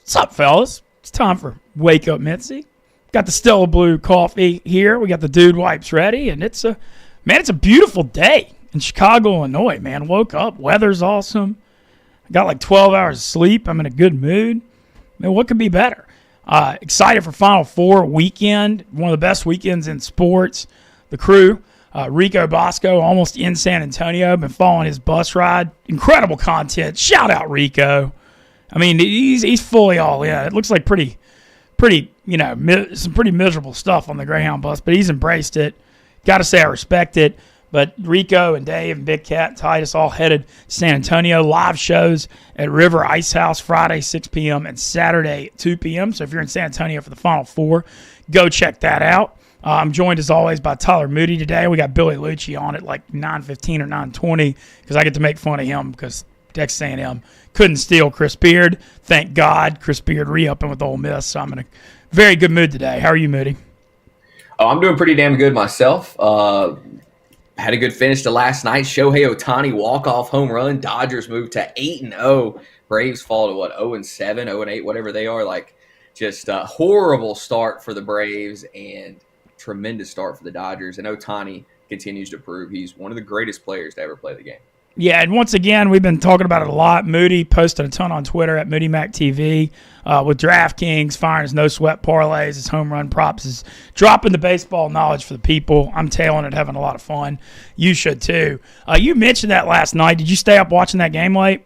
What's up, fellas? It's time for Wake Up Mintzy. Got the Stella Blue coffee here. We got the dude wipes ready, and it's a beautiful day in Chicago, Illinois, man. Woke up, weather's awesome. I got like 12 hours of sleep. I'm in a good mood. Man, what could be better? Excited for Final Four weekend, one of the best weekends in sports. The crew, Rico Bosco, almost in San Antonio. Been following his bus ride. Incredible content. Shout out Rico. I mean, he's fully all in. It looks like pretty, some pretty miserable stuff on the Greyhound bus, but he's embraced it. Got to say I respect it. But Rico and Dave and Big Cat and Titus all headed to San Antonio. Live shows at River Ice House Friday, 6 p.m. and Saturday, 2 p.m. So if you're in San Antonio for the Final Four, go check that out. I'm joined, as always, by Tyler Moody today. We got Billy Lucci on at like 9:15 or 9:20 because I get to make fun of him because Texas A&M couldn't steal Chris Beard. Thank God. Chris Beard re-upping with Ole Miss. So I'm in a very good mood today. How are you, Moody? Oh, I'm doing pretty damn good myself. Had a good finish to last night. Shohei Ohtani walk-off home run. Dodgers moved to 8-0. Braves fall to, 0-7, 0-8, whatever they are. Like, just a horrible start for the Braves and tremendous start for the Dodgers. And Ohtani continues to prove he's one of the greatest players to ever play the game. Yeah, and once again, we've been talking about it a lot. Moody posted a ton on Twitter at MoodyMacTV with DraftKings firing his no-sweat parlays, his home run props, his dropping the baseball knowledge for the people. I'm tailing it, having a lot of fun. You should too. You mentioned that last night. Did you stay up watching that game late?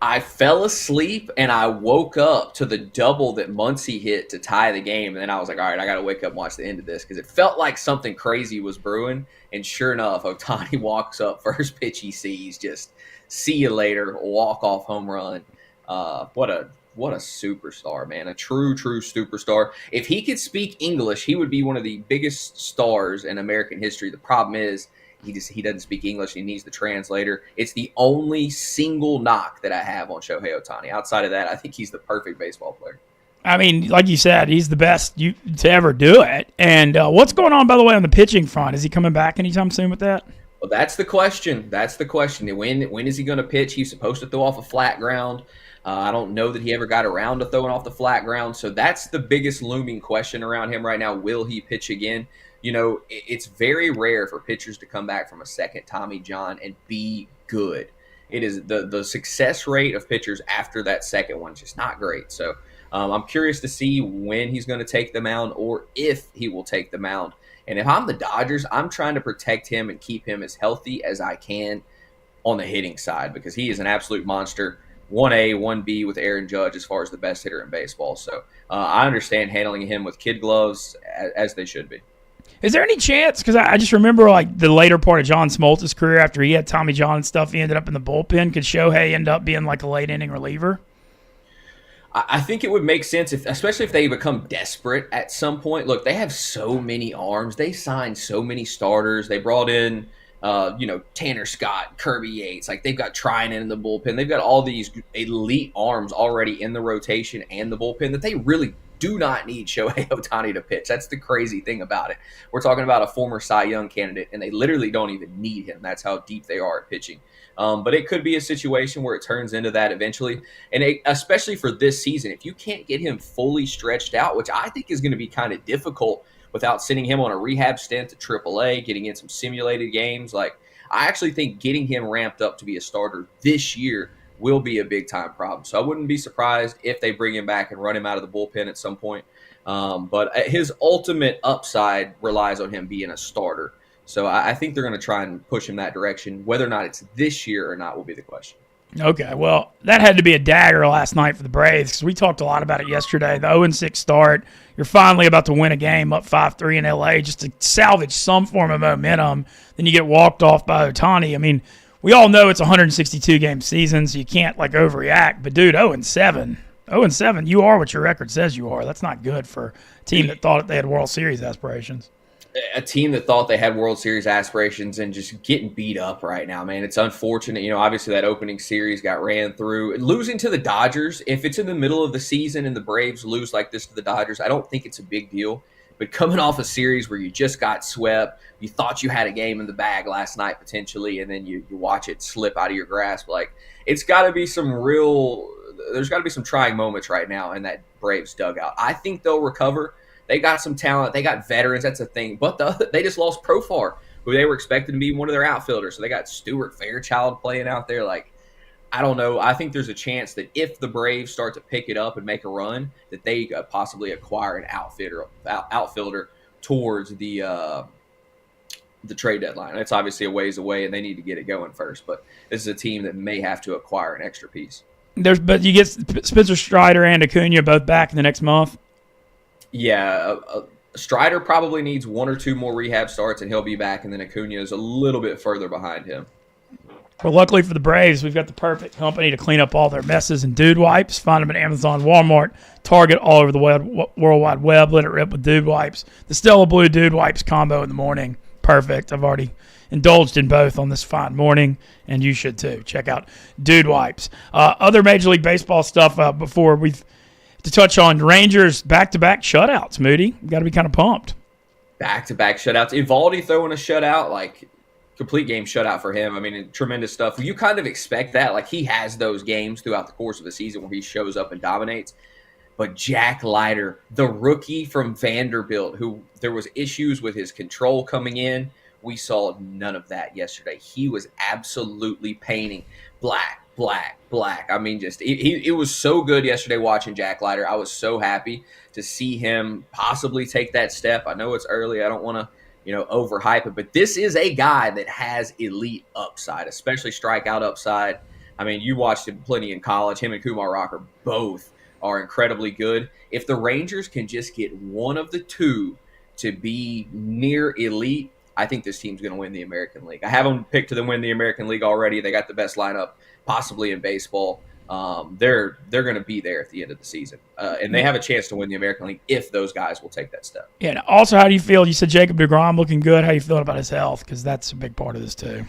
I fell asleep and I woke up to the double that Mintzy hit to tie the game. And then I was like, all right, I got to wake up and watch the end of this because it felt like something crazy was brewing. And sure enough, Ohtani walks up, first pitch he sees, just see you later, walk-off home run. What a superstar, man. A true superstar. If he could speak English, he would be one of the biggest stars in American history. The problem is, he doesn't speak English. He needs the translator. It's the only single knock that I have on Shohei Ohtani. Outside of that, I think he's the perfect baseball player. I mean, like you said, he's the best to ever do it. And what's going on, by the way, on the pitching front? Is he coming back anytime soon with that? Well, that's the question. When is he going to pitch? He's supposed to throw off a flat ground. I don't know that he ever got around to throwing off the flat ground. So that's the biggest looming question around him right now. Will he pitch again? You know, it's very rare for pitchers to come back from a second Tommy John and be good. It is the success rate of pitchers after that second one is just not great. So I'm curious to see when he's going to take the mound or if he will take the mound. And if I'm the Dodgers, I'm trying to protect him and keep him as healthy as I can on the hitting side because he is an absolute monster. 1A, 1B with Aaron Judge as far as the best hitter in baseball. So I understand handling him with kid gloves as they should be. Is there any chance, because I just remember like the later part of John Smoltz's career after he had Tommy John and stuff, he ended up in the bullpen. Could Shohei end up being like a late inning reliever? I think it would make sense, especially if they become desperate at some point. Look, they have so many arms. They signed so many starters. They brought in, Tanner Scott, Kirby Yates. Like they've got Trinan in the bullpen. They've got all these elite arms already in the rotation and the bullpen that they really do not need Shohei Ohtani to pitch. That's the crazy thing about it. We're talking about a former Cy Young candidate, and they literally don't even need him. That's how deep they are at pitching. But it could be a situation where it turns into that eventually. And especially for this season, if you can't get him fully stretched out, which I think is going to be kind of difficult without sending him on a rehab stint to AAA, getting in some simulated games. Like, I actually think getting him ramped up to be a starter this year will be a big-time problem. So I wouldn't be surprised if they bring him back and run him out of the bullpen at some point. But his ultimate upside relies on him being a starter. So I think they're going to try and push him that direction. Whether or not it's this year or not will be the question. Okay, well, that had to be a dagger last night for the Braves because we talked a lot about it yesterday. The 0-6 start, you're finally about to win a game up 5-3 in L.A. just to salvage some form of momentum. Then you get walked off by Ohtani. I mean, we all know it's a 162-game season, so you can't, overreact. But, dude, 0-7. 0-7, you are what your record says you are. That's not good for a team that thought they had World Series aspirations. A team that thought they had World Series aspirations and just getting beat up right now, man. It's unfortunate. Obviously that opening series got ran through. Losing to the Dodgers, if it's in the middle of the season and the Braves lose like this to the Dodgers, I don't think it's a big deal. But coming off a series where you just got swept, you thought you had a game in the bag last night potentially, and then you watch it slip out of your grasp. Like, it's got to be some real there's got to be some trying moments right now in that Braves dugout. I think they'll recover. They got some talent. They got veterans. That's a thing. But they just lost Profar, who they were expecting to be one of their outfielders. So they got Stuart Fairchild playing out there. Like, I don't know. I think there's a chance that if the Braves start to pick it up and make a run, that they possibly acquire an outfielder towards the trade deadline. It's obviously a ways away, and they need to get it going first. But this is a team that may have to acquire an extra piece. But you get Spencer Strider and Acuna both back in the next month. Yeah, Strider probably needs 1 or 2 more rehab starts, and he'll be back. And then Acuna is a little bit further behind him. Well, luckily for the Braves, we've got the perfect company to clean up all their messes and Dude Wipes. Find them at Amazon, Walmart, Target, all over the World Wide Web. Let it rip with Dude Wipes. The Stella Blue Dude Wipes combo in the morning. Perfect. I've already indulged in both on this fine morning, and you should too. Check out Dude Wipes. Other Major League Baseball stuff before we've to touch on Rangers back-to-back shutouts, Moody. We've got to be kind of pumped. Back-to-back shutouts. Evaldi throwing a shutout, like complete game shutout for him. I mean, tremendous stuff. You kind of expect that. Like, he has those games throughout the course of the season where he shows up and dominates. But Jack Leiter, the rookie from Vanderbilt, who there was issues with his control coming in, we saw none of that yesterday. He was absolutely painting black. I mean, just it was so good yesterday watching Jack Leiter. I was so happy to see him possibly take that step. I know it's early. I don't want to, overhype it, but this is a guy that has elite upside, especially strikeout upside. I mean, you watched him plenty in college. Him and Kumar Rocker both are incredibly good. If the Rangers can just get one of the two to be near elite, I think this team's going to win the American League. I have them picked to win the American League already. They got the best lineup possibly in baseball. They're going to be there at the end of the season, and they have a chance to win the American League if those guys will take that step. Yeah. And also, how do you feel? You said Jacob deGrom looking good. How you feeling about his health? Because that's a big part of this too.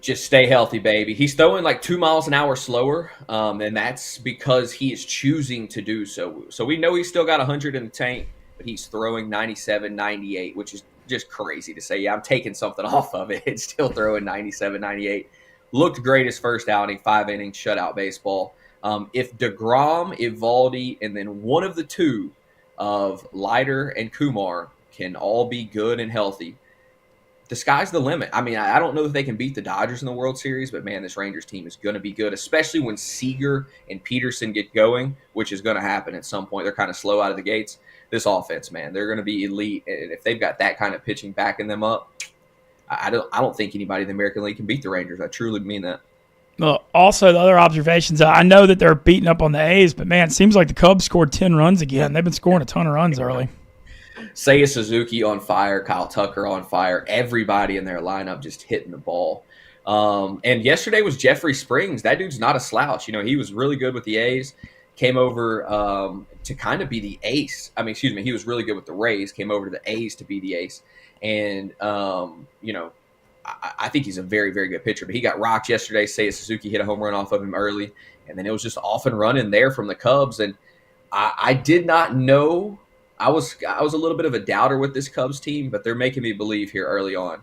Just stay healthy, baby. He's throwing like 2 miles an hour slower, and that's because he is choosing to do so. So we know he's still got 100 in the tank, but he's throwing 97, 98, which is just crazy to say. Yeah, I'm taking something off of it. It's still throwing 97, 98. Looked great his first outing, 5 innings, shutout baseball. If DeGrom, Evaldi, and then one of the two of Leiter and Kumar can all be good and healthy, the sky's the limit. I mean, I don't know if they can beat the Dodgers in the World Series, but, man, this Rangers team is going to be good, especially when Seager and Peterson get going, which is going to happen at some point. They're kind of slow out of the gates. This offense, man, they're going to be elite, and if they've got that kind of pitching backing them up, I don't think anybody in the American League can beat the Rangers. I truly mean that. Well, also, the other observations, I know that they're beating up on the A's, but, man, it seems like the Cubs scored 10 runs again. They've been scoring a ton of runs early. Seiya Suzuki on fire, Kyle Tucker on fire, everybody in their lineup just hitting the ball. And yesterday was Jeffrey Springs. That dude's not a slouch. He was really good with the A's, came over to kind of be the ace. I mean, excuse me, he was really good with the Rays, came over to the A's to be the ace. And, I think he's a very, very good pitcher. But he got rocked yesterday. Seiya Suzuki hit a home run off of him early. And then it was just off and running there from the Cubs. And I did not know. I was a little bit of a doubter with this Cubs team, but they're making me believe here early on.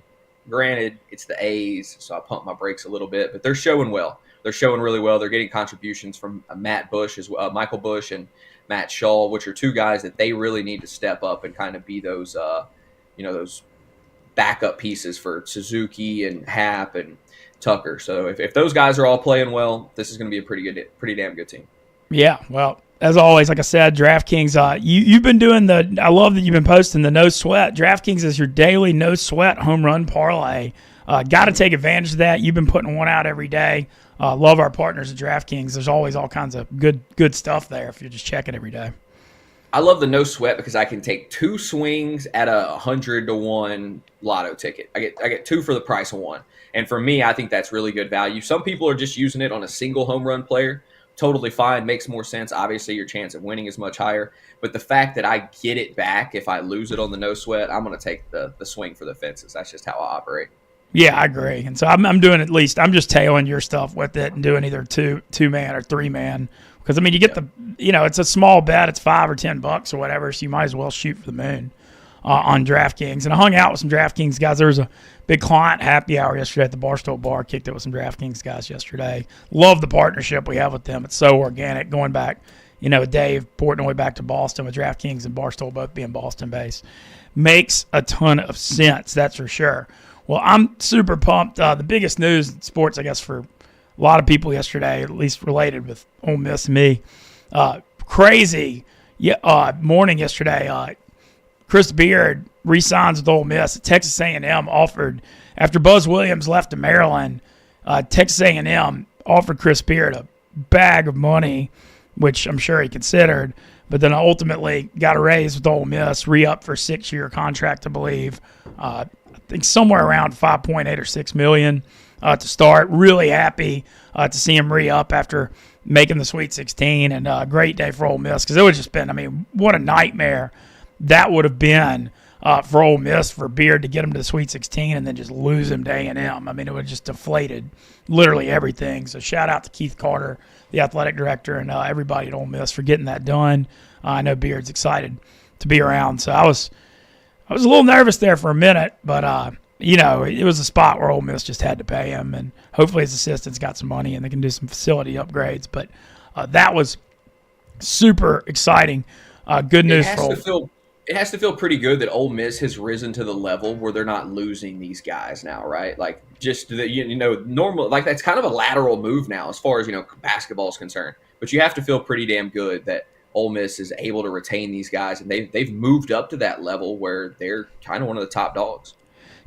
Granted, it's the A's, so I pumped my brakes a little bit. But they're showing well. They're showing really well. They're getting contributions from Michael Busch and Matt Shaw, which are two guys that they really need to step up and kind of be those, those backup pieces for Suzuki and Happ and Tucker. So if those guys are all playing well, this is going to be a pretty damn good team. Yeah, well, as always, like I said, DraftKings, you've been doing I love that you've been posting the no sweat. DraftKings is your daily no sweat home run parlay. Got to take advantage of that. You've been putting one out every day. Love our partners at DraftKings. There's always all kinds of good stuff there if you're just checking every day. I love the no sweat because I can take 2 swings at a 100-to-1 lotto ticket. I get 2 for the price of 1. And for me, I think that's really good value. Some people are just using it on a single home run player. Totally fine. Makes more sense. Obviously, your chance of winning is much higher. But the fact that I get it back if I lose it on the no sweat, I'm going to take the swing for the fences. That's just how I operate. Yeah, I agree. And so I'm doing I'm just tailing your stuff with it and doing either two-man or 3-man. Because, I mean, you get it's a small bet. It's $5 or $10 or whatever, so you might as well shoot for the moon. on DraftKings. And I hung out with some DraftKings guys. There was a big client happy hour yesterday at the Barstool Bar. Kicked it with some DraftKings guys yesterday. Love the partnership we have with them. It's so organic. Going back, Dave Portnoy back to Boston with DraftKings and Barstool both being Boston-based. Makes a ton of sense, that's for sure. Well, I'm super pumped. The biggest news in sports, I guess, for a lot of people yesterday, at least related with Ole Miss and me, crazy morning yesterday. Chris Beard re-signs with Ole Miss. Texas A&M offered, after Buzz Williams left to Maryland, Texas A&M offered Chris Beard a bag of money, which I'm sure he considered, but then ultimately got a raise with Ole Miss, re-up for a 6-year contract, I believe. I think somewhere around 5.8 or 6 million to start. Really happy to see him re-up after making the Sweet 16, and a great day for Ole Miss, because it would have just been, what a nightmare that would have been for Ole Miss, for Beard to get him to the Sweet 16 and then just lose him to A&M. It would have just deflated literally everything. So shout out to Keith Carter, the athletic director, and everybody at Ole Miss for getting that done. I know Beard's excited to be around. So I was a little nervous there for a minute, but it was a spot where Ole Miss just had to pay him, and hopefully his assistants got some money and they can do some facility upgrades. But that was super exciting. Good news for Ole Miss. It has to feel pretty good that Ole Miss has risen to the level where they're not losing these guys now, right? Like, just normal, like, that's kind of a lateral move now as far as basketball is concerned. But you have to feel pretty damn good that Ole Miss is able to retain these guys, and they've moved up to that level where they're kind of one of the top dogs.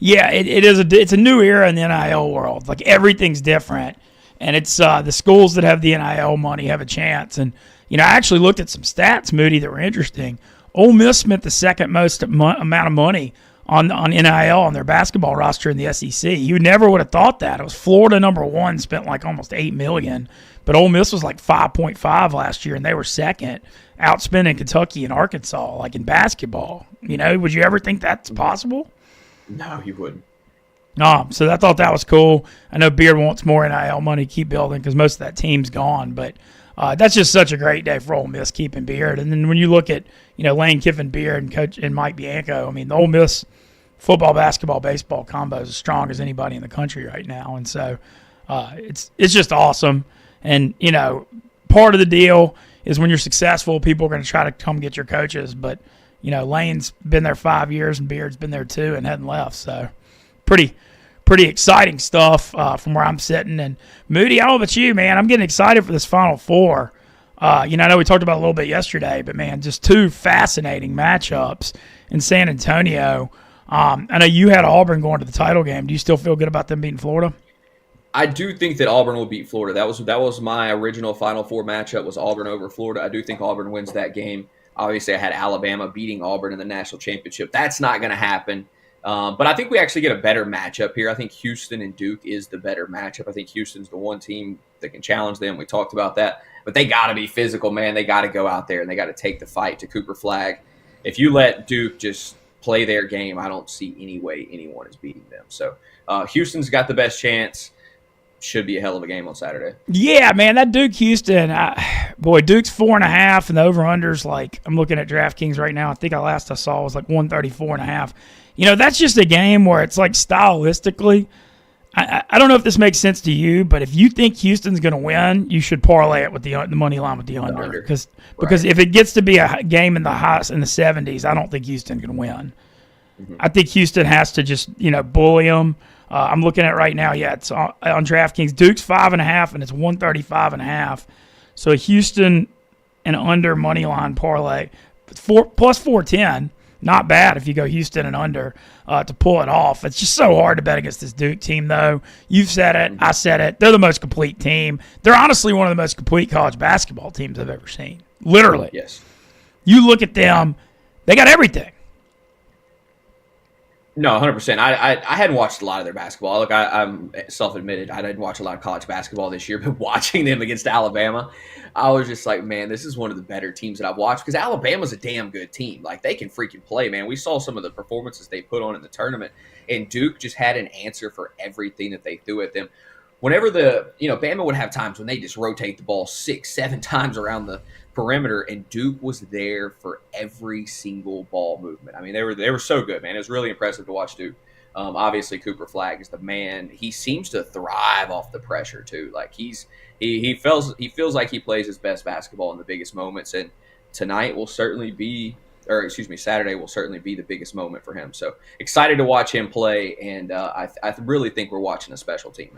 Yeah, it's a new era in the NIL world. Like, everything's different, and it's the schools that have the NIL money have a chance. And I actually looked at some stats, Moody, that were interesting. Ole Miss spent the second most amount of money on NIL on their basketball roster in the SEC. You never would have thought that. It was Florida number 1, spent like almost $8 million, but Ole Miss was like 5.5 last year, and they were second, outspending Kentucky and Arkansas, like in basketball. Would you ever think that's possible? No, you wouldn't. So I thought that was cool. I know Beard wants more NIL money to keep building because most of that team's gone, but that's just such a great day for Ole Miss keeping Beard. And then when you look at Lane Kiffin, Beard, and Coach and Mike Bianco, the Ole Miss football, basketball, baseball combo is as strong as anybody in the country right now. And so it's just awesome. And part of the deal is when you're successful, people are going to try to come get your coaches. But Lane's been there 5 years and Beard's been there 2 and hadn't left. So pretty exciting stuff from where I'm sitting. And Moody, I don't know about you, man. I'm getting excited for this Final Four. I know we talked about it a little bit yesterday, but, man, just 2 fascinating matchups in San Antonio. I know you had Auburn going to the title game. Do you still feel good about them beating Florida? I do think that Auburn will beat Florida. That was my original Final Four matchup, was Auburn over Florida. I do think Auburn wins that game. Obviously, I had Alabama beating Auburn in the national championship. That's not going to happen. But I think we actually get a better matchup here. I think Houston and Duke is the better matchup. I think Houston's the one team that can challenge them. We talked about that. But they got to be physical, man. They got to go out there, and they got to take the fight to Cooper Flag. If you let Duke just play their game, I don't see any way anyone is beating them. So Houston's got the best chance. Should be a hell of a game on Saturday. Yeah, man, that Duke-Houston, Duke's 4.5, and the over-under's like, I'm looking at DraftKings right now. I think I saw was like 134.5. That's just a game where it's like stylistically, I don't know if this makes sense to you, but if you think Houston's going to win, you should parlay it with the money line with the under. Because if it gets to be a game in the 70s, I don't think Houston's going to win. Mm-hmm. I think Houston has to just, bully them. I'm looking at right now. Yeah, it's on DraftKings. Duke's 5.5, and it's 135.5. So Houston and under money line parlay, plus 410. Not bad if you go Houston and under to pull it off. It's just so hard to bet against this Duke team, though. You've said it. I said it. They're the most complete team. They're honestly one of the most complete college basketball teams I've ever seen. Literally. Yes. You look at them, they got everything. No, 100%. I hadn't watched a lot of their basketball. Look, I'm self-admitted. I didn't watch a lot of college basketball this year, but watching them against Alabama, I was just like, man, this is one of the better teams that I've watched, because Alabama's a damn good team. Like, they can freaking play, man. We saw some of the performances they put on in the tournament, and Duke just had an answer for everything that they threw at them. whenever Bama would have times when they just rotate the ball 6-7 times around the perimeter, and Duke was there for every single ball movement. I mean, they were so good, man. It was really impressive to watch Duke. Obviously, Cooper Flagg is the man. He seems to thrive off the pressure too. Like he feels like he plays his best basketball in the biggest moments. And Saturday will certainly be the biggest moment for him. So excited to watch him play, and I really think we're watching a special team.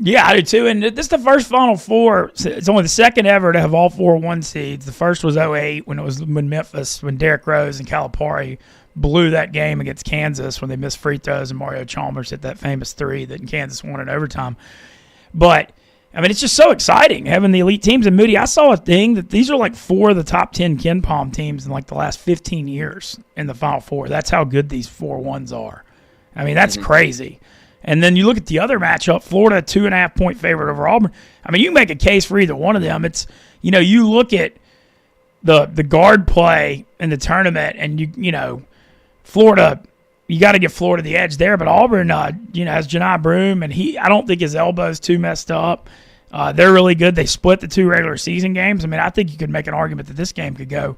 Yeah, I do too. And this is the first Final Four. It's only the second ever to have all 4 1 seeds. The first was 2008 when Memphis, when Derrick Rose and Calipari blew that game against Kansas when they missed free throws and Mario Chalmers hit that famous 3 that Kansas won in overtime. But I mean, it's just so exciting having the elite teams. And Moody, I saw a thing that these are like 4 of the top 10 Ken Palm teams in like the last 15 years in the Final Four. That's how good these 4-1s are. I mean, that's crazy. And then you look at the other matchup, Florida, 2.5-point favorite over Auburn. I mean, you can make a case for either one of them. It's, you look at the guard play in the tournament, and Florida, you got to give Florida the edge there. But Auburn, has Janai Broome, and I don't think his elbow's too messed up. They're really good. They split the 2 regular season games. I mean, I think you could make an argument that this game could go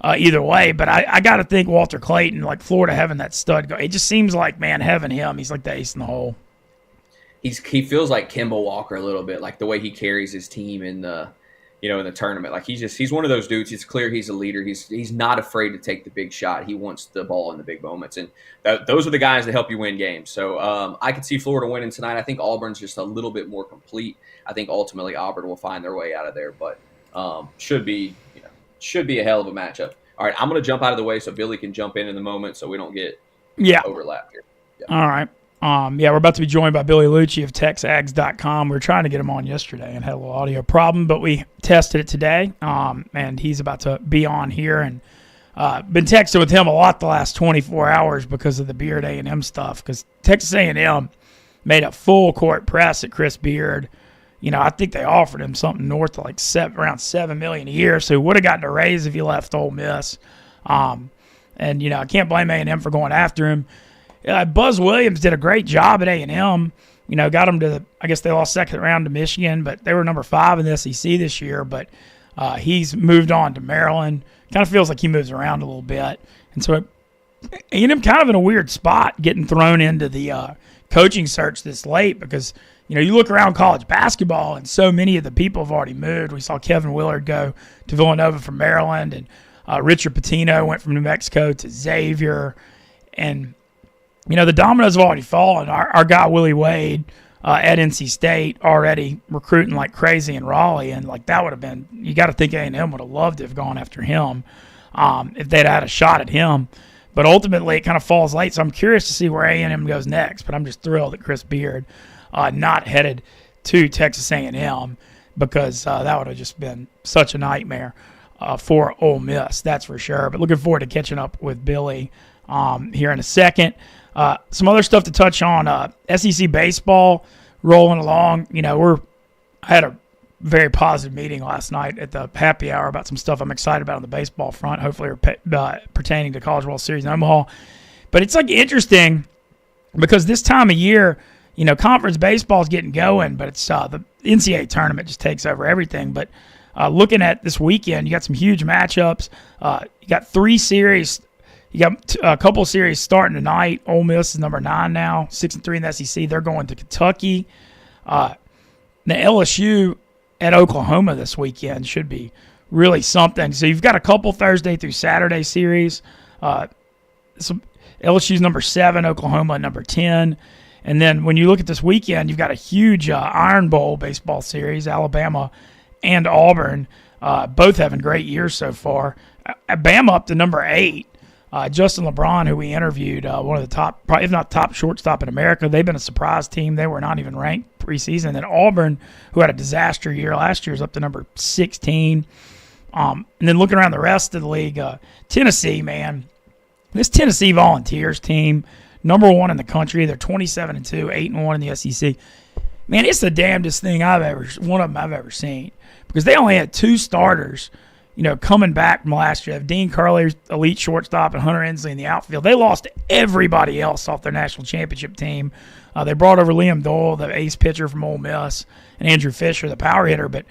either way, but I got to think Walter Clayton, like Florida having that stud go. It just seems like, man, having him, he's like the ace in the hole. He feels like Kemba Walker a little bit, like the way he carries his team in the tournament. Like he's one of those dudes. It's clear he's a leader. He's not afraid to take the big shot. He wants the ball in the big moments, and those are the guys that help you win games. So I could see Florida winning tonight. I think Auburn's just a little bit more complete. I think ultimately Auburn will find their way out of there, but should be a hell of a matchup. All right, I'm going to jump out of the way so Billy can jump in the moment so we don't get overlap here. Yeah. All right. We're about to be joined by Billy Lucci of TexAgs.com. We were trying to get him on yesterday and had a little audio problem, but we tested it today, and he's about to be on here. And been texting with him a lot the last 24 hours because of the Beard A&M stuff, because Texas A&M made a full-court press at Chris Beard. I think they offered him something north of like around $7 million a year, so he would have gotten a raise if he left Ole Miss. I can't blame A&M for going after him. Buzz Williams did a great job at A&M. Got them I guess they lost second round to Michigan, but they were number 5 in the SEC this year. But he's moved on to Maryland. Kind of feels like he moves around a little bit, and so A&M kind of in a weird spot, getting thrown into the coaching search this late because. You look around college basketball, and so many of the people have already moved. We saw Kevin Willard go to Villanova from Maryland, and Richard Pitino went from New Mexico to Xavier. And, the dominoes have already fallen. Our guy Willie Wade at NC State already recruiting like crazy in Raleigh, and like that would have been – you got to think A&M would have loved to have gone after him if they'd had a shot at him. But ultimately, it kind of falls late, so I'm curious to see where A&M goes next. But I'm just thrilled that Chris Beard – not headed to Texas A&M because that would have just been such a nightmare for Ole Miss, that's for sure. But looking forward to catching up with Billy here in a second. Some other stuff to touch on. SEC baseball rolling along. I had a very positive meeting last night at the happy hour about some stuff I'm excited about on the baseball front, hopefully pertaining to College World Series in Omaha. But it's like interesting because this time of year – conference baseball is getting going, but it's the NCAA tournament just takes over everything. But looking at this weekend, you got some huge matchups. You got 3 series. You got a couple of series starting tonight. Ole Miss is number 9 now, 6-3 in the SEC. They're going to Kentucky. The LSU at Oklahoma this weekend should be really something. So you've got a couple Thursday through Saturday series. LSU's number 7, Oklahoma number 10. And then when you look at this weekend, you've got a huge Iron Bowl baseball series, Alabama and Auburn, both having great years so far. Bama up to number 8. Justin LeBron, who we interviewed, one of the top, if not top shortstop in America. They've been a surprise team. They were not even ranked preseason. And then Auburn, who had a disaster year last year, is up to number 16. And then looking around the rest of the league, Tennessee, man. This Tennessee Volunteers team, number 1 in the country. They're 27-2, 8-1 in the SEC. Man, it's the damnedest thing I've ever seen because they only had 2 starters, coming back from last year. Dean Curley, elite shortstop, and Hunter Ensley in the outfield. They lost everybody else off their national championship team They brought over Liam Dole, the ace pitcher from Ole Miss, and Andrew Fisher, the power hitter. But,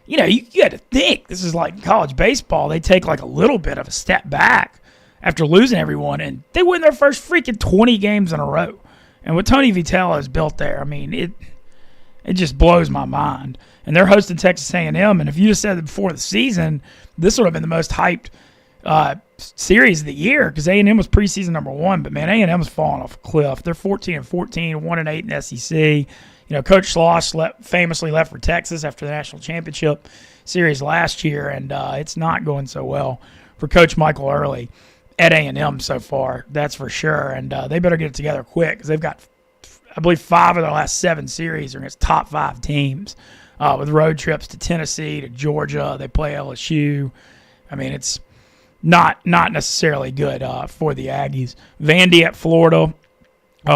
you got to think, this is like college baseball. They take like a little bit of a step back after losing everyone, and they win their first freaking 20 games in a row. And what Tony Vitello has built there, I mean, it just blows my mind. And they're hosting Texas A&M, and if you just said it before the season, this would have been the most hyped series of the year because A&M was preseason number 1. But, man, A&M is falling off a cliff. They're 14-14, 1-8 in the SEC. Coach Sloss famously left for Texas after the national championship series last year, and it's not going so well for Coach Michael Early at A&M so far, that's for sure. And they better get it together quick because they've got, I believe, 5 of their last 7 series are against top 5 teams with road trips to Tennessee, to Georgia. They play LSU. I mean, it's not necessarily good for the Aggies. Vandy at Florida.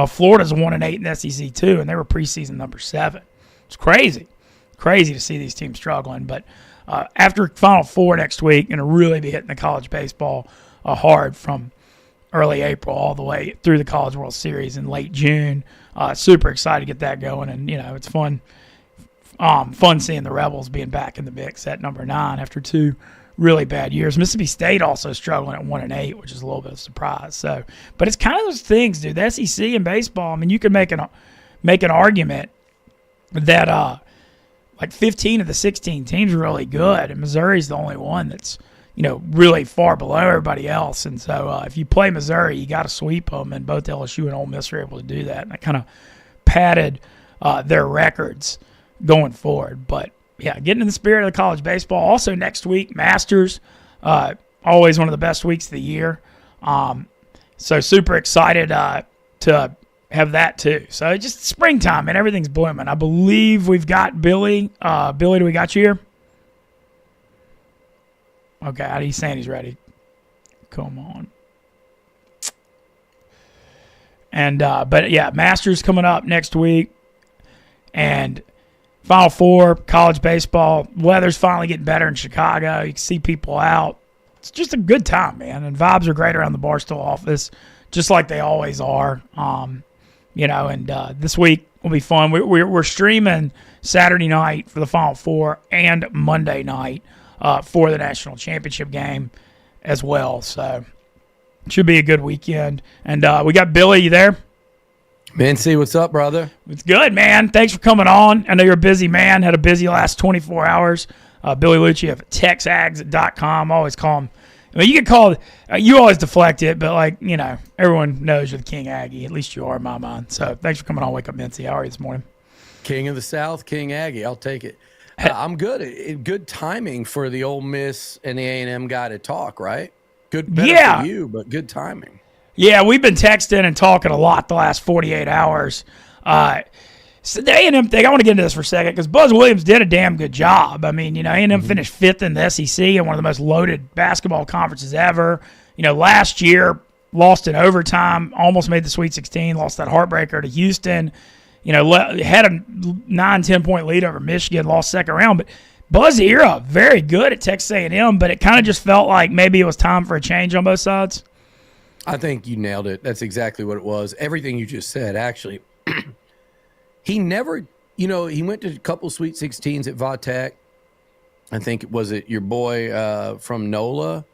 Florida's 1-8 in the SEC too, and they were preseason number 7. It's crazy to see these teams struggling. But after Final Four next week, going to really be hitting the college baseball hard from early April all the way through the College World Series in late June. Super excited to get that going, and it's fun seeing the Rebels being back in the mix at number 9 after 2 really bad years. Mississippi State also struggling at 1-8, which is a little bit of a surprise. So, but it's kind of those things, dude. The SEC and baseball. I mean, you could make an argument that like 15 of the 16 teams are really good, and Missouri's the only one that's really far below everybody else. And so if you play Missouri, you got to sweep them, and both LSU and Ole Miss are able to do that. And that kind of padded their records going forward. But yeah, getting in the spirit of the college baseball. Also next week, Masters, always one of the best weeks of the year. So super excited to have that too. So just springtime, and everything's blooming. I believe we've got Billy. Billy, do we got you here? Okay, he's saying he's ready. Come on. And but yeah, Masters coming up next week, and Final Four, college baseball. Weather's finally getting better in Chicago. You can see people out. It's just a good time, man. And vibes are great around the Barstool office, just like they always are. And this week will be fun. We're streaming Saturday night for the Final Four and Monday night for the national championship game as well. So it should be a good weekend. And we got Billy. You there? Mintzy, what's up, brother? It's good, man. Thanks for coming on. I know you're a busy man. Had a busy last 24 hours. Billy Lucci of TexAgs.com. Always call him. I mean, you get called. You always deflect it, but everyone knows you're the King Aggie. At least you are in my mind. So thanks for coming on. Wake Up Mintzy. How are you this morning? King of the South, King Aggie. I'll take it. I'm good. Good timing for the Ole Miss and the A&M guy to talk, right? Good, better for you, but good timing. Yeah, we've been texting and talking a lot the last 48 hours. So the A&M thing, I want to get into this for a second because Buzz Williams did a damn good job. I mean, A&M finished 5th in the SEC and one of the most loaded basketball conferences ever. Last year, lost in overtime, almost made the Sweet 16, lost that heartbreaker to Houston. Had a 9-10 point lead over Michigan, lost second round. But Buzz era, very good at Texas A&M, but it kind of just felt like maybe it was time for a change on both sides. I think you nailed it. That's exactly what it was. Everything you just said, actually. He never, he went to a couple Sweet 16s at Va-Tech. I think, was it your boy from NOLA?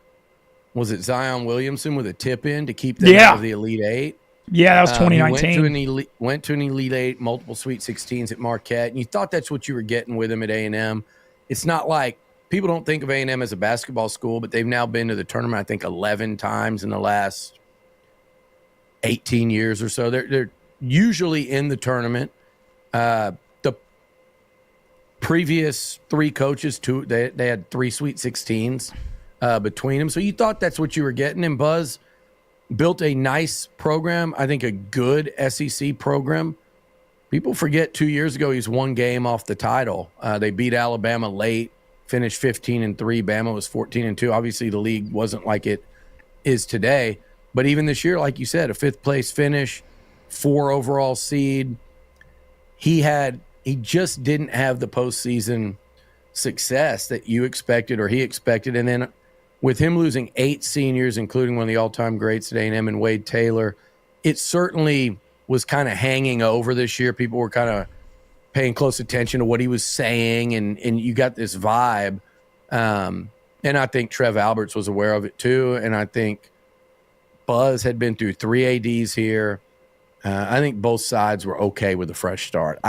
Was it Zion Williamson with a tip-in to keep them out of the Elite Eight? Yeah, that was 2019. He went to an Elite Eight, multiple Sweet 16s at Marquette, and you thought that's what you were getting with him at A&M. It's not like people don't think of A&M as a basketball school, but they've now been to the tournament, I think, 11 times in the last 18 years or so. They're usually in the tournament. The previous 3 coaches, they had 3 Sweet 16s between them. So you thought that's what you were getting. And Buzz built a nice program, I think a good SEC program. People forget 2 years ago he's 1 game off the title. They beat Alabama late, finished 15-3. Bama was 14-2. Obviously, the league wasn't like it is today. But even this year, like you said, a 5th place finish, 4 overall seed. He just didn't have the postseason success that you expected or he expected. And then with him losing 8 seniors, including one of the all-time greats at A&M and Wade Taylor, it certainly was kind of hanging over this year. People were kind of paying close attention to what he was saying, and you got this vibe. And I think Trev Alberts was aware of it too. And I think Buzz had been through 3 ADs here. I think both sides were okay with a fresh start.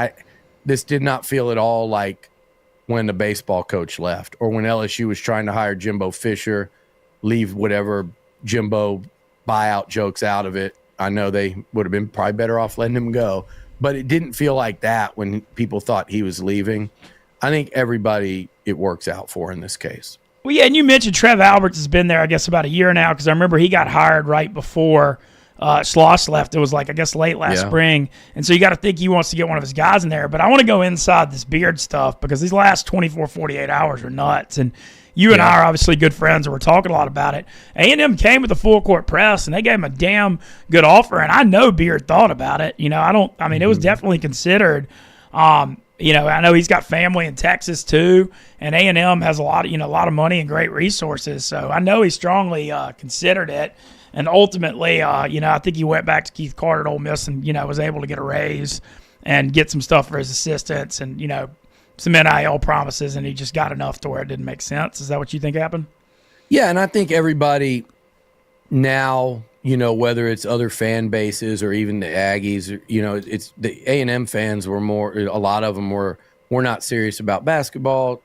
This did not feel at all like when the baseball coach left or when LSU was trying to hire Jimbo Fisher, leave whatever Jimbo buyout jokes out of it. I know they would have been probably better off letting him go, but it didn't feel like that when people thought he was leaving. I think everybody it works out for in this case. Well, yeah, and you mentioned Trev Alberts has been there, I guess, about a year now, because I remember he got hired right before Schloss left. It was like, I guess, late last spring. And so you got to think he wants to get one of his guys in there. But I want to go inside this Beard stuff because these last 24, 48 hours are nuts. And you and I are obviously good friends, and we're talking a lot about it. A&M came with a full court press, and they gave him a damn good offer. And I know Beard thought about it. You know, it was definitely considered. You know, I know he's got family in Texas too, and A&M has a lot of money and great resources. So I know he strongly considered it. And ultimately, I think he went back to Keith Carter at Ole Miss and, was able to get a raise and get some stuff for his assistants and, some NIL promises, and he just got enough to where it didn't make sense. Is that what you think happened? Yeah, and I think everybody now, whether it's other fan bases or even the Aggies, it's the A&M fans were a lot of them were not serious about basketball.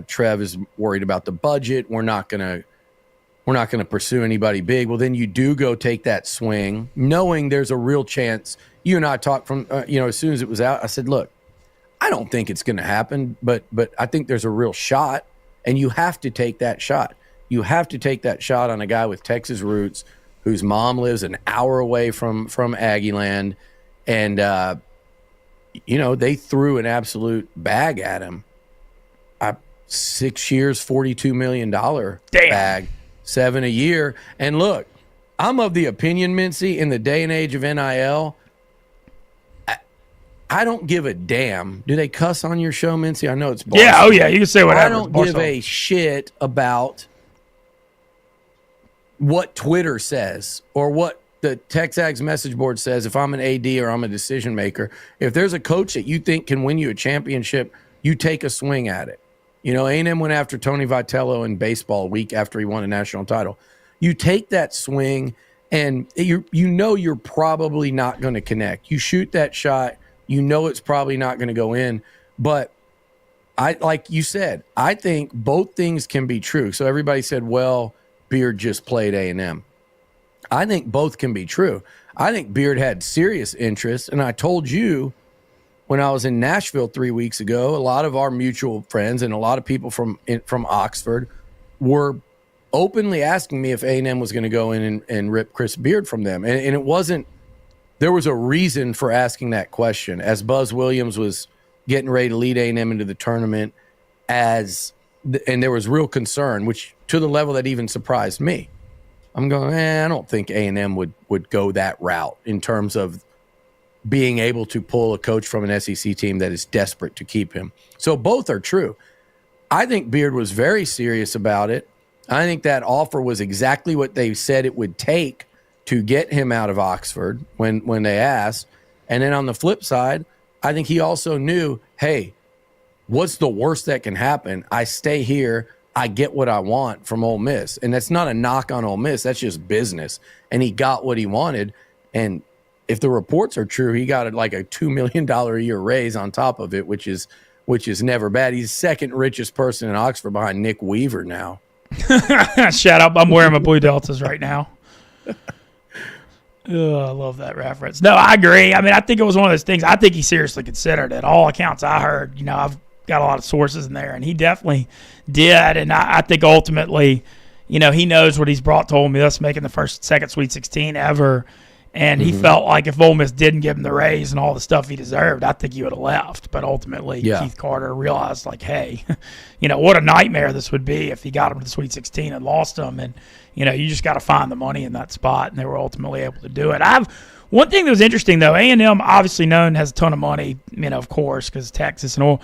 Trev is worried about the budget. We're not going to pursue anybody big. Well, then you do go take that swing, knowing there's a real chance. You and I talked from, as soon as it was out, I said, look, I don't think it's going to happen, but I think there's a real shot, and you have to take that shot. You have to take that shot on a guy with Texas roots whose mom lives an hour away from Aggieland, and, they threw an absolute bag at him. 6 years, $42 million bag. 7 a year. And look, I'm of the opinion, Mintzy, in the day and age of NIL, I don't give a damn. Do they cuss on your show, Mintzy? I know it's Barstool. Yeah, you can say whatever. I don't give a shit about what Twitter says or what the Texags message board says if I'm an AD or I'm a decision maker. If there's a coach that you think can win you a championship, you take a swing at it. A&M went after Tony Vitello in baseball a week after he won a national title. You take that swing, and you're probably not going to connect. You shoot that shot, it's probably not going to go in. But like you said, I think both things can be true. So everybody said, well, Beard just played A&M. I think both can be true. I think Beard had serious interest, and I told you when I was in Nashville 3 weeks ago, a lot of our mutual friends and a lot of people from Oxford were openly asking me if A&M was going to go in and rip Chris Beard from them. And it wasn't – there was a reason for asking that question. As Buzz Williams was getting ready to lead A&M into the tournament, and there was real concern, which to the level that even surprised me. I'm going, I don't think A&M would go that route in terms of being able to pull a coach from an SEC team that is desperate to keep him. So both are true. I think Beard was very serious about it. I think that offer was exactly what they said it would take to get him out of Oxford when they asked. And then on the flip side, I think he also knew, hey, what's the worst that can happen? I stay here. I get what I want from Ole Miss. And that's not a knock on Ole Miss. That's just business. And he got what he wanted. And if the reports are true, he got like a $2 million a year raise on top of it, which is never bad. He's the second richest person in Oxford behind Nick Weaver now. Shout out. I'm wearing my Blue Deltas right now. Oh, I love that reference. No, I agree. I mean, I think it was one of those things. I think he seriously considered it. All accounts I heard, I've got a lot of sources in there, and he definitely did. And I think ultimately, he knows what he's brought to Ole Miss, making the second Sweet 16 ever. And he felt like if Ole Miss didn't give him the raise and all the stuff he deserved, I think he would have left. But ultimately, Keith Carter realized, like, hey, what a nightmare this would be if he got him to the Sweet 16 and lost him. And, you just got to find the money in that spot. And they were ultimately able to do it. One thing that was interesting, though, A&M obviously known has a ton of money, of course, because Texas and all.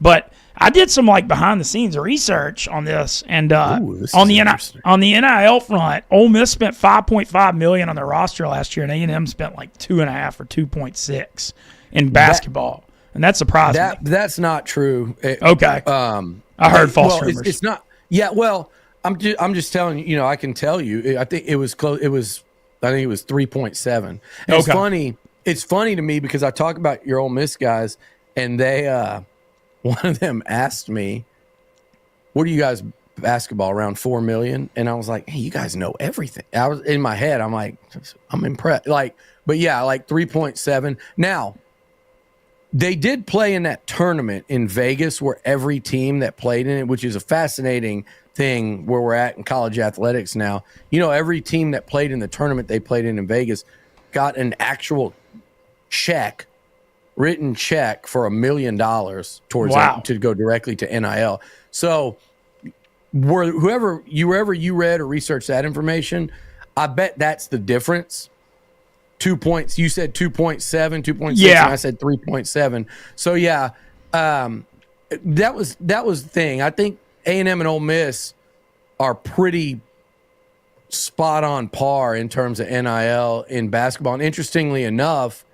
But I did some like behind the scenes research on this, and This on is the interesting. on the NIL front, Ole Miss spent $5.5 million on their roster last year, and A&M spent like 2.5 or 2.6 in basketball, and that surprised me. That's not true. Okay, I heard false rumors. It's not. Yeah, well, I'm just telling you. You know, I can tell you. I think it was close. I think it was 3.7. It's funny. It's funny to me because I talk about your Ole Miss guys, and they one of them asked me, "What are you guys basketball around 4 million?" And I was like, "Hey, you guys know everything." I was in my head. I'm like, I'm impressed. Like, but yeah, like 3.7. Now, they did play in that tournament in Vegas where every team that played in it, which is a fascinating thing where we're at in college athletics now. You know, every team that played in the tournament they played in Vegas got an actual written check for $1 million towards that, to go directly to NIL. So wherever you read or researched that information, I bet that's the difference. 2 points. You said 2.7, 2.6, Yeah. and I said 3.7. So yeah, that was the thing. I think A&M and Ole Miss are pretty spot on par in terms of NIL in basketball. And interestingly enough,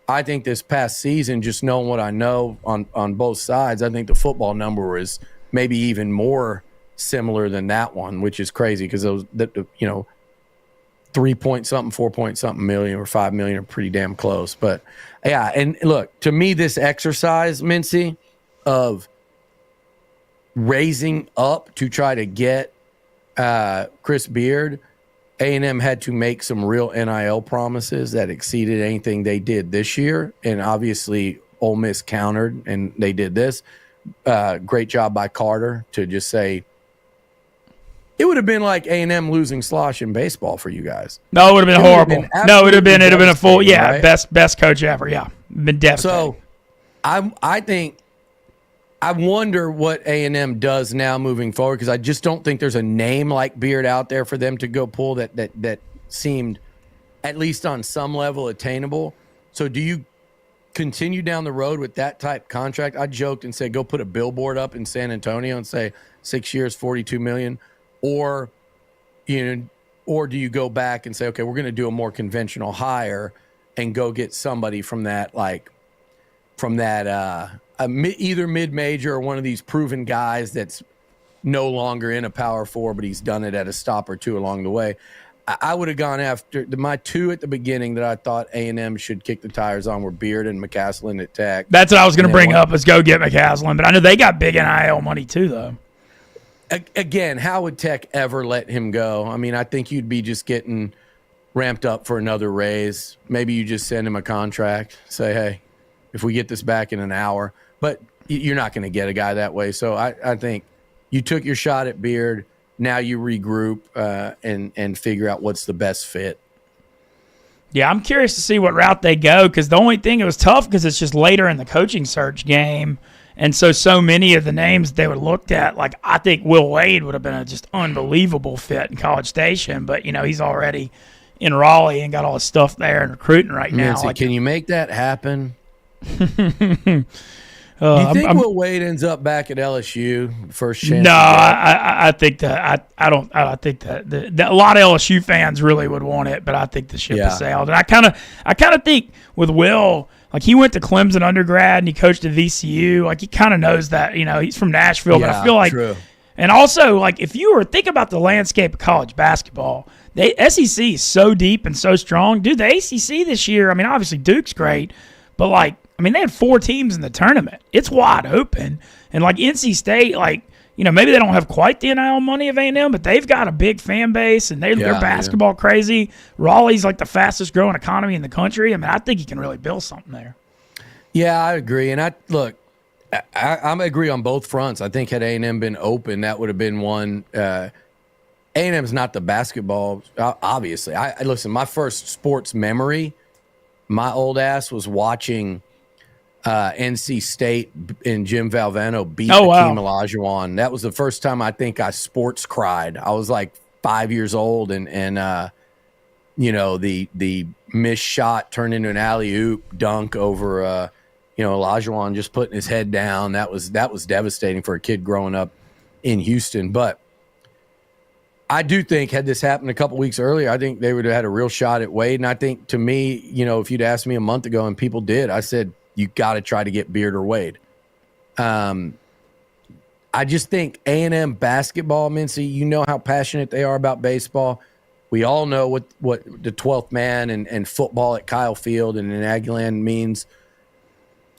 I think this past season, just knowing what I know on both sides, I think the football number is maybe even more similar than that one, which is crazy because those, 3 point something, 4 point something million or 5 million are pretty damn close. But yeah, and look, to me, this exercise, Mintzy, of raising up to try to get Chris Beard, A&M had to make some real NIL promises that exceeded anything they did this year. And obviously Ole Miss countered and they did this. Great job by Carter to just say, it would have been like A&M losing Slosh in baseball for you guys. No, it would have been horrible. No, it would have been a full, right? best coach ever. Yeah, been devastating. So I wonder what A&M does now moving forward, because I just don't think there's a name like Beard out there for them to go pull that seemed at least on some level attainable. So do you continue down the road with that type contract? I joked and said, go put a billboard up in San Antonio and say 6 years, $42 million. Or do you go back and say, okay, we're going to do a more conventional hire and go get somebody from that either mid-major or one of these proven guys that's no longer in a Power Four, but he's done it at a stop or two along the way. I would have gone after my two at the beginning that I thought A&M should kick the tires on were Beard and McCaslin at Tech. That's what I was going to bring up, is go get McCaslin. But I know they got big NIL money too, though. Again, how would Tech ever let him go? I mean, I think you'd be just getting ramped up for another raise. Maybe you just send him a contract, say, hey, if we get this back in an hour. But you're not going to get a guy that way. So I think you took your shot at Beard. Now you regroup and figure out what's the best fit. Yeah, I'm curious to see what route they go, because the only thing, it was tough because it's just later in the coaching search game. And so many of the names they would have looked at, like I think Will Wade would have been a just unbelievable fit in College Station, but he's already in Raleigh and got all his stuff there and recruiting right now. Nancy, can you make that happen? Do you think Will Wade ends up back at LSU first chance? No, I think that I don't. I think that a lot of LSU fans really would want it, but I think the ship has sailed. And I kind of think with Will, like he went to Clemson undergrad and he coached at VCU. Like he kind of knows that. He's from Nashville, but I feel like. True. And also, like if you were think about the landscape of college basketball, the SEC is so deep and so strong. Dude, the ACC this year. I mean, obviously Duke's great, but they had 4 teams in the tournament. It's wide open. And NC State, maybe they don't have quite the NIL money of A&M, but they've got a big fan base and they're basketball crazy. Raleigh's the fastest growing economy in the country. I mean, I think you can really build something there. Yeah, I agree. And I agree on both fronts. I think had A&M been open, that would have been one. A&M's not the basketball, obviously. Listen, my first sports memory, my old ass was watching NC State and Jim Valvano beat Hakeem Olajuwon. That was the first time I think I sports cried. I was 5 years old, and the missed shot turned into an alley-oop dunk over Olajuwon just putting his head down. That was devastating for a kid growing up in Houston. But I do think had this happened a couple weeks earlier, I think they would have had a real shot at Wade. And I think to me, if you'd asked me a month ago and people did, I said, you got to try to get Beard or Wade. I just think A&M basketball, Mintzy, you know how passionate they are about baseball. We all know what the 12th man and football at Kyle Field and in Aggieland means.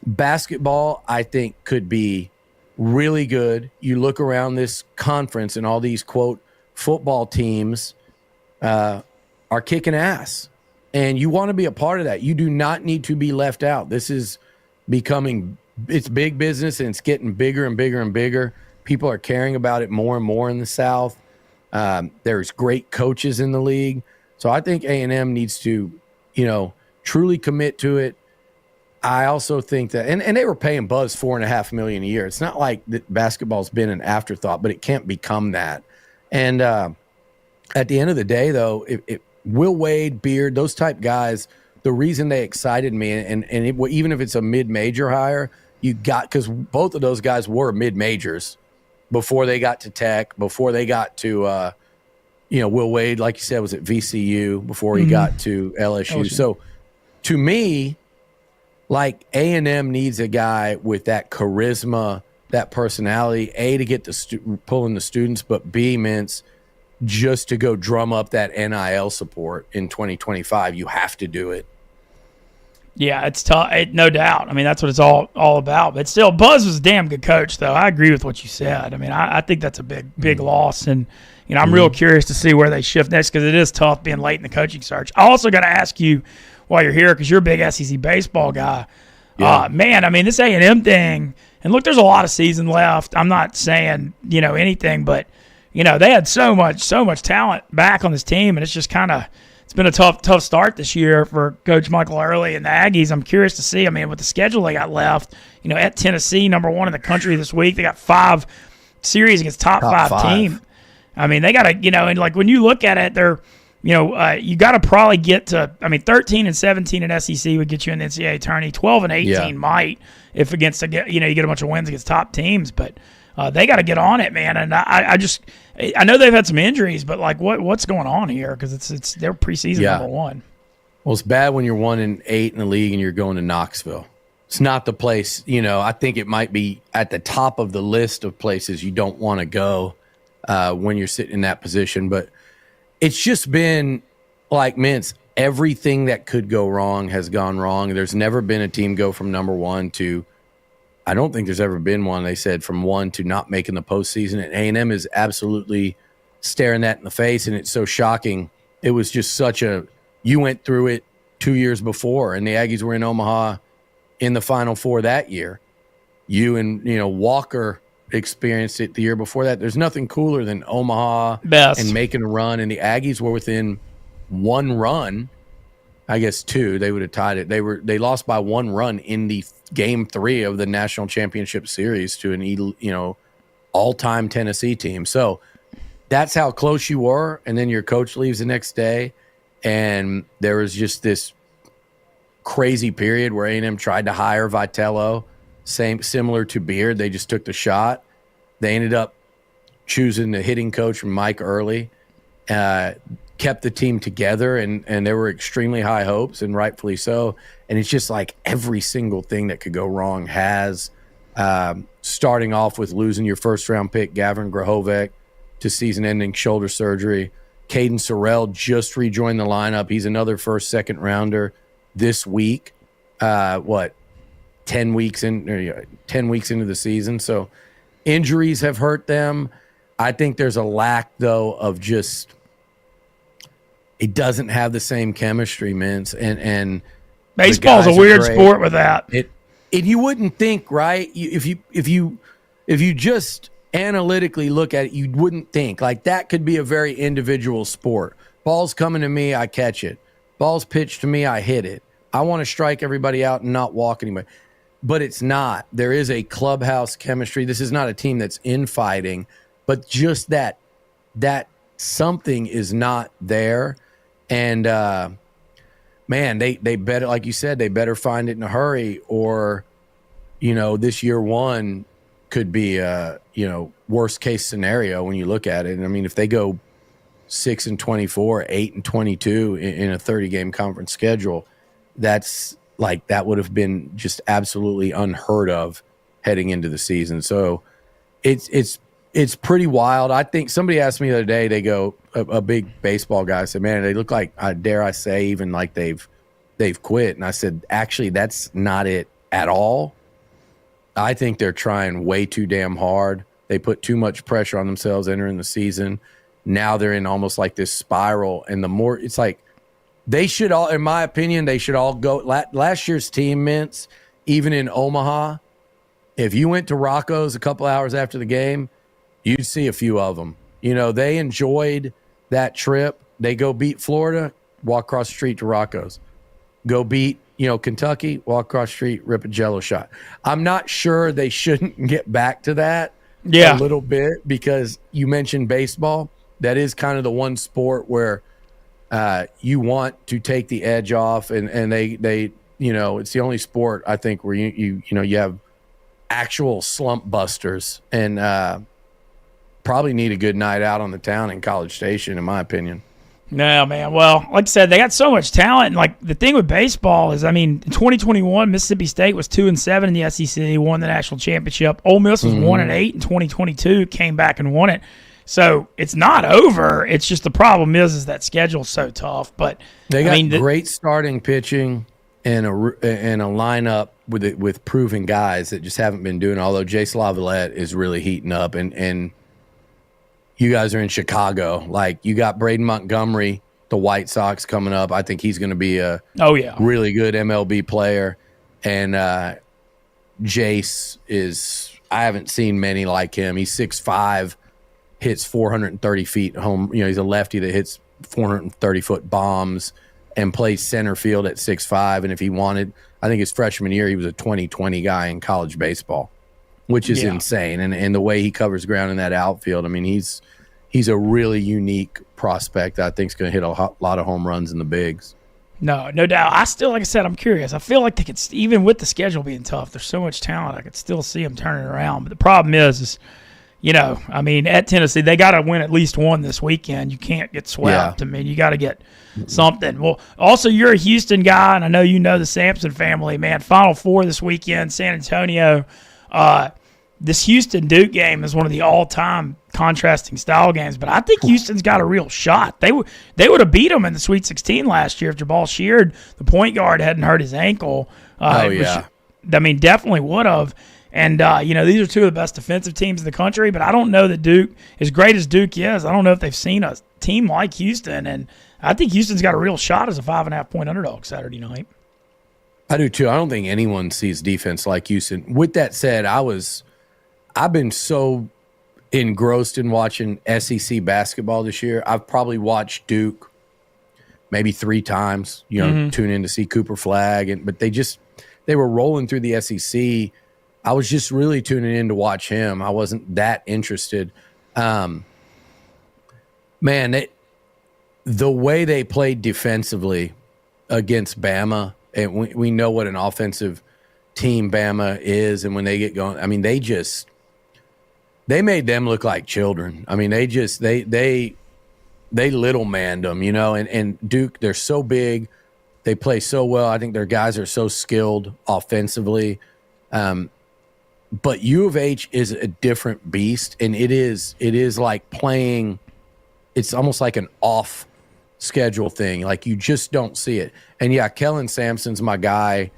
Basketball, I think, could be really good. You look around this conference and all these, quote, football teams are kicking ass. And you want to be a part of that. You do not need to be left out. This is it's big business, and it's getting bigger and bigger and bigger. People are caring about it more and more in the South. There's great coaches in the league. So I think A&M needs to, truly commit to it. I also think that, and they were paying Buzz $4.5 million a year. It's not like that basketball's been an afterthought, but it can't become that. And at the end of the day, though, Will Wade, Beard, those type guys, the reason they excited me, even if it's a mid-major hire, because both of those guys were mid-majors before they got to Tech, before they got to, Will Wade, like you said, was at VCU before he got to LSU. So to me, like A&M needs a guy with that charisma, that personality, A, to get pulling the students, but B, Mintz, just to go drum up that NIL support in 2025. You have to do it. Yeah, it's tough, no doubt. I mean, that's what it's all about. But still, Buzz was a damn good coach, though. I agree with what you said. I mean, I think that's a big loss. And, I'm real curious to see where they shift next because it is tough being late in the coaching search. I also got to ask you while you're here, because you're a big SEC baseball guy. Yeah. Man, I mean, this A&M thing, and look, there's a lot of season left. I'm not saying, anything, but, they had so much talent back on this team, and it's just it's been a tough start this year for Coach Michael Early and the Aggies. I'm curious to see, with the schedule they got left, at Tennessee, number 1 in the country this week. They got 5 series against top five team. I mean, they got to, and like when you look at it, they're, you got to probably get to, 13 and 17 in SEC would get you in the NCAA tourney. 12 and 18 might if against, you get a bunch of wins against top teams, but they got to get on it, man. And I know they've had some injuries, but like what's going on here? Because it's their preseason number 1. Well, it's bad when you're 1-8 in the league and you're going to Knoxville. It's not the place, I think it might be at the top of the list of places you don't want to go when you're sitting in that position. But it's just been like Mintz. Everything that could go wrong has gone wrong. There's never been a team go from number 1 to, I don't think there's ever been one, they said, from 1 to not making the postseason. And A&M is absolutely staring that in the face, and it's so shocking. It was just you went through it 2 years before, and the Aggies were in Omaha in the Final Four that year. You and, Walker experienced it the year before that. There's nothing cooler than Omaha and making a run, and the Aggies were within 1 run. I guess 2. They would have tied it. They lost by 1 run in the game 3 of the national championship series to an all-time Tennessee team. So that's how close you were. And then your coach leaves the next day, and there was just this crazy period where A&M tried to hire Vitello, similar to Beard. They just took the shot. They ended up choosing the hitting coach from Mike Early. Kept the team together, and there were extremely high hopes, and rightfully so. And it's just like every single thing that could go wrong has, starting off with losing your first-round pick, Gavin Grahovec, to season-ending shoulder surgery. Caden Sorrell just rejoined the lineup. He's another second rounder this week. 10 weeks into the season. So injuries have hurt them. I think there's a lack, though, of just – it doesn't have the same chemistry, Mintz, and baseball's a weird sport with that. You wouldn't think, right? If you just analytically look at it, you wouldn't think like that could be a very individual sport. Ball's coming to me, I catch it. Ball's pitched to me, I hit it. I want to strike everybody out and not walk anybody. But it's not. There is a clubhouse chemistry. This is not a team that's infighting, but just that something is not there. And man, they better, like you said, they better find it in a hurry, or this year one could be a, worst case scenario when you look at it. And I mean, if they go 6-24, 8-22 in a 30-game conference schedule, that's like, that would have been just absolutely unheard of heading into the season. So it's pretty wild. I think somebody asked me the other day, they go, a big baseball guy said, man, they look like, dare I say, even like they've quit. And I said, actually, that's not it at all. I think they're trying way too damn hard. They put too much pressure on themselves entering the season. Now they're in almost like this spiral. And the more, it's like, they should all, in my opinion, they should all go. Last year's team, Mintz, even in Omaha, if you went to Rocco's a couple hours after the game, you'd see a few of them. They enjoyed that trip. They go beat Florida, walk across the street to Rocco's. Go beat, Kentucky, walk across the street, rip a Jell-O shot. I'm not sure they shouldn't get back to that a little bit, because you mentioned baseball. That is kind of the one sport where you want to take the edge off, and they it's the only sport I think where you have actual slump busters, and probably need a good night out on the town in College Station, in my opinion. No, man. Well, like I said, they got so much talent. And like the thing with baseball is, I mean, in 2021, Mississippi State was 2-7 in the SEC, won the national championship. Ole Miss was 1-8 in 2022, came back and won it. So it's not over. It's just the problem is that schedule's so tough. But they got great starting pitching and a lineup with proven guys that just haven't been doing. Although Jace Lavalette is really heating up, and you guys are in Chicago. Like, you got Braden Montgomery, the White Sox, coming up. I think he's going to be a really good MLB player. And Jace is, I haven't seen many like him. He's 6'5", hits 430 feet home. He's a lefty that hits 430-foot bombs and plays center field at 6'5". And if he wanted, I think his freshman year, he was a 20-20 guy in college baseball, which is insane. And the way he covers ground in that outfield, I mean, he's a really unique prospect that I think is going to hit a lot of home runs in the bigs. No doubt. I still, like I said, I'm curious. I feel like they could, even with the schedule being tough, there's so much talent, I could still see them turning around. But the problem is I mean, at Tennessee, they got to win at least one this weekend. You can't get swept. Yeah. I mean, you got to get something. Well, also, you're a Houston guy, and I know you know the Sampson family, man. Final Four this weekend, San Antonio. This Houston-Duke game is one of the all-time contrasting style games, but I think Houston's got a real shot. They would have beat them in the Sweet 16 last year if Jabal Sheard, the point guard, hadn't hurt his ankle. Definitely would have. And, these are two of the best defensive teams in the country, but I don't know that Duke, as great as Duke is, I don't know if they've seen a team like Houston, and I think Houston's got a real shot as a 5.5-point underdog Saturday night. I do too. I don't think anyone sees defense like Houston. With that said, I've been so engrossed in watching SEC basketball this year. I've probably watched Duke maybe 3 times, tune in to see Cooper Flagg, but they were rolling through the SEC. I was just really tuning in to watch him. I wasn't that interested. The way they played defensively against Bama, and we know what an offensive team Bama is, and when they get going, I mean, they made them look like children. I mean, they little manned them, and Duke, they're so big. They play so well. I think their guys are so skilled offensively. But U of H is a different beast, and it is like playing. It's almost like an off schedule thing. Like, you just don't see it. And yeah, Kellen Sampson's my guy.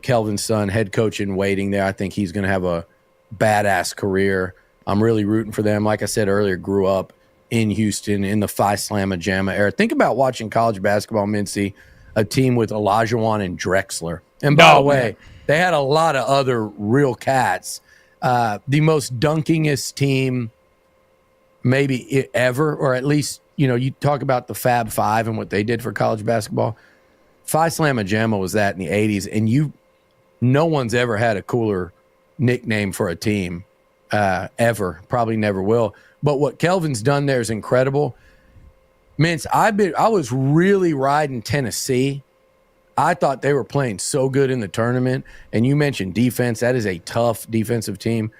Kelvin's son, head coach in waiting there. I think he's going to have a badass career. I'm really rooting for them. Like I said earlier, grew up in Houston in the Phi Slamma Jamma era. Think about watching college basketball, Mintzy, a team with Olajuwon and Drexler. And by the way, they had a lot of other real cats. The most dunkingest team maybe ever, or at least, you talk about the Fab Five and what they did for college basketball. Phi Slamma Jamma was that in the 80s, and no one's ever had a cooler nickname for a team ever. Probably never will. But what Kelvin's done there is incredible. Mintz, I was really riding Tennessee I thought they were playing so good in the tournament. And you mentioned defense. That is a tough defensive team.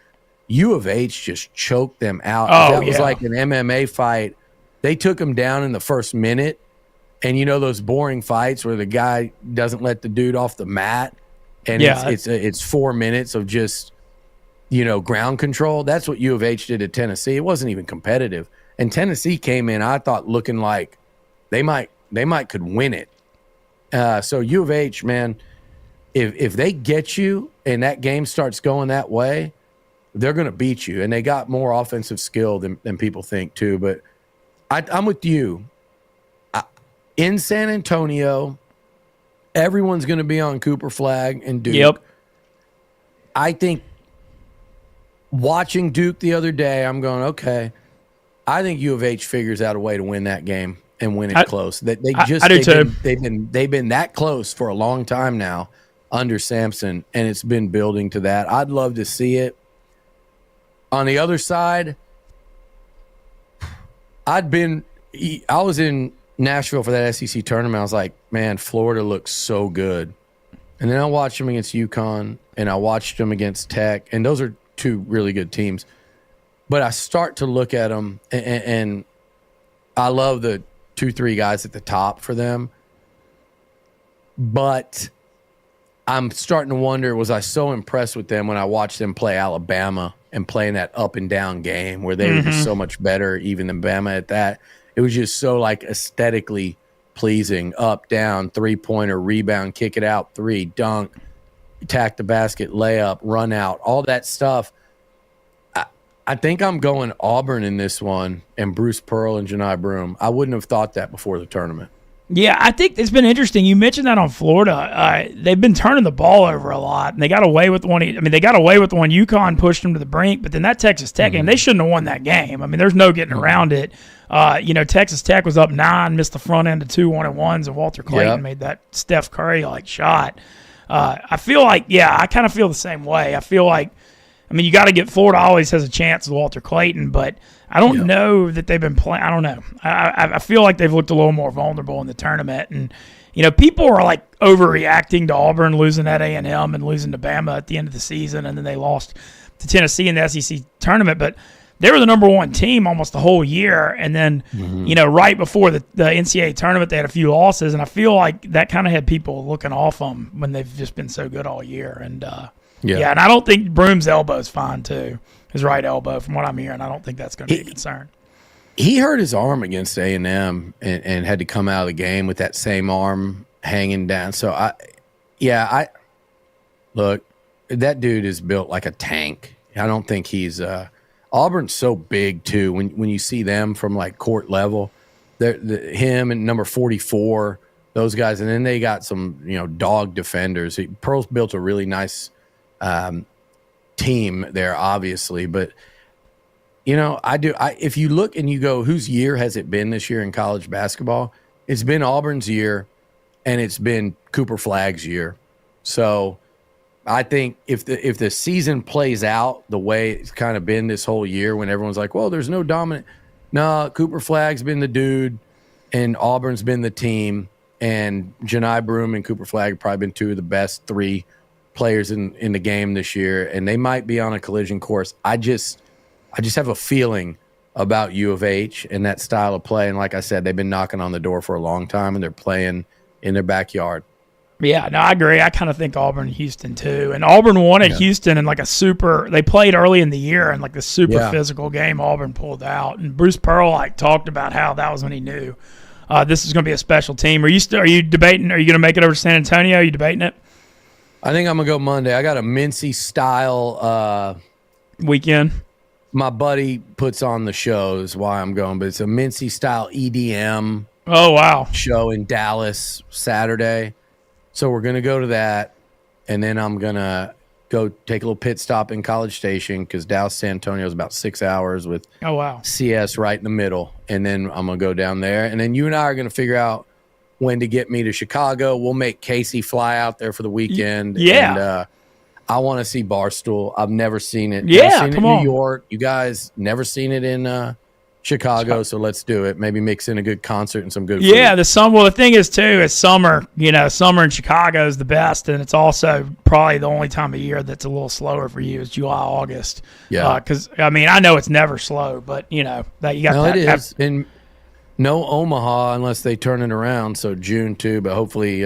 U of H just choked them out. Oh, If that was yeah. like an MMA fight, they took them down in the first minute. And you know those boring fights where the guy doesn't let the dude off the mat, and it's 4 minutes of just, you know, ground control. That's what U of H did at Tennessee. It wasn't even competitive. And Tennessee came in, I thought, looking like they might could win it. So U of H, man, if they get you and that game starts going that way, they're going to beat you. And they got more offensive skill than people think too. But I'm with you. In San Antonio, everyone's going to be on Cooper Flag and Duke. Yep. I think watching Duke the other day, I'm going, okay, I think U of H figures out a way to win that game and win it close. They've been that close for a long time now under Sampson, and it's been building to that. I'd love to see it. On the other side, I was in Nashville for that SEC tournament. I was like, man, Florida looks so good. And then I watched them against UConn, and I watched them against Tech, and those are two really good teams. But I start to look at them, and I love the 2-3 guys at the top for them. But I'm starting to wonder, was I so impressed with them when I watched them play Alabama and playing that up and down game where they were just so much better even than Bama at that? It was just so like aesthetically pleasing. Up, down, 3-pointer, rebound, kick it out, 3, dunk, attack the basket, layup, run out, all that stuff. I think I'm going Auburn in this one and Bruce Pearl and Janai Broome. I wouldn't have thought that before the tournament. Yeah, I think it's been interesting. You mentioned that on Florida. They've been turning the ball over a lot, and they got away with one. I mean, they got away with one. UConn pushed them to the brink, but then that Texas Tech game, they shouldn't have won that game. I mean, there's no getting around it. Texas Tech was up 9, missed the front end of 2 1-and-1s, and Walter Clayton made that Steph Curry-like shot. I feel like, I kind of feel the same way. I feel like, I mean, you got to get Florida always has a chance with Walter Clayton, but I don't know that they've been playing. I don't know. I feel like they've looked a little more vulnerable in the tournament. And, people are like overreacting to Auburn losing at A&M and losing to Bama at the end of the season, and then they lost to Tennessee in the SEC tournament. But they were the number one team almost the whole year. And then, right before the NCAA tournament, they had a few losses. And I feel like that kind of had people looking off them when they've just been so good all year. And, and I don't think Broome's elbow is fine, too. His right elbow, from what I'm hearing. I don't think that's going to be a concern. He hurt his arm against A&M and had to come out of the game with that same arm hanging down. So, look, that dude is built like a tank. I don't think he's Auburn's so big, too. When you see them from, like, court level, him and number 44, those guys. And then they got some, dog defenders. Pearl's built a really nice team there, obviously, but if you look and you go, whose year has it been this year in college basketball? It's been Auburn's year, and it's been Cooper Flag's year. So I think if the season plays out the way it's kind of been this whole year, when everyone's like, well, there's no dominant. No, Cooper Flag's been the dude, and Auburn's been the team, and Janai Broome and Cooper Flag have probably been two of the best 3 players in the game this year, and they might be on a collision course. I just have a feeling about U of H and that style of play. And like I said, they've been knocking on the door for a long time, and they're playing in their backyard. Yeah, no, I agree. I kind of think Auburn and Houston too. And Auburn won at Houston in they played early in the year in like the super physical game Auburn pulled out. And Bruce Pearl talked about how that was when he knew this is going to be a special team. Are you debating? Are you going to make it over to San Antonio? Are you debating it? I think I'm going to go Monday. I got a Mintzy style weekend. My buddy puts on the show is why I'm going, but it's a Mintzy style EDM show in Dallas Saturday. So we're going to go to that, and then I'm going to go take a little pit stop in College Station because Dallas San Antonio is about 6 hours with CS right in the middle. And then I'm going to go down there. And then you and I are going to figure out when to get me to Chicago. We'll make Casey fly out there for the weekend. Yeah. And I want to see Barstool. I've never seen it. Yeah, seen come it in on. New York. You guys never seen it in Chicago, so let's do it. Maybe mix in a good concert and some good Yeah, food. the thing is too is summer. Summer in Chicago is the best, and it's also probably the only time of year that's a little slower for you is July, August. Yeah, because I know it's never slow, but that you got. no, that, it is. And no Omaha unless they turn it around. So June too, but hopefully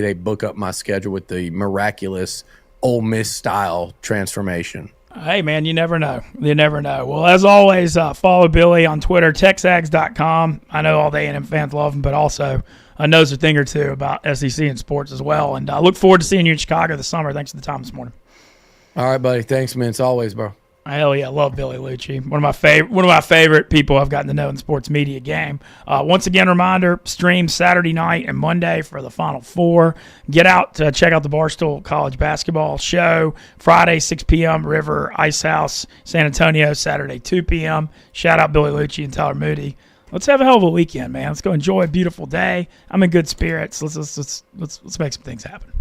they book up my schedule with the miraculous Ole Miss style transformation. Hey, man, you never know. You never know. Well, as always, follow Billy on Twitter, TexAgs.com. I know all the A&M fans love him, but also knows a thing or two about SEC and sports as well. And I look forward to seeing you in Chicago this summer. Thanks for the time this morning. All right, buddy. Thanks, man. It's always, bro. Hell yeah, love Billy Lucci. One of my favorite people I've gotten to know in the sports media game. Once again, reminder: stream Saturday night and Monday for the Final Four. Get out to check out the Barstool College basketball show. Friday 6 p.m. River Ice House, San Antonio. Saturday 2 p.m. Shout out Billy Lucci and Tyler Moody. Let's have a hell of a weekend, man. Let's go enjoy a beautiful day. I'm in good spirits. Let's make some things happen.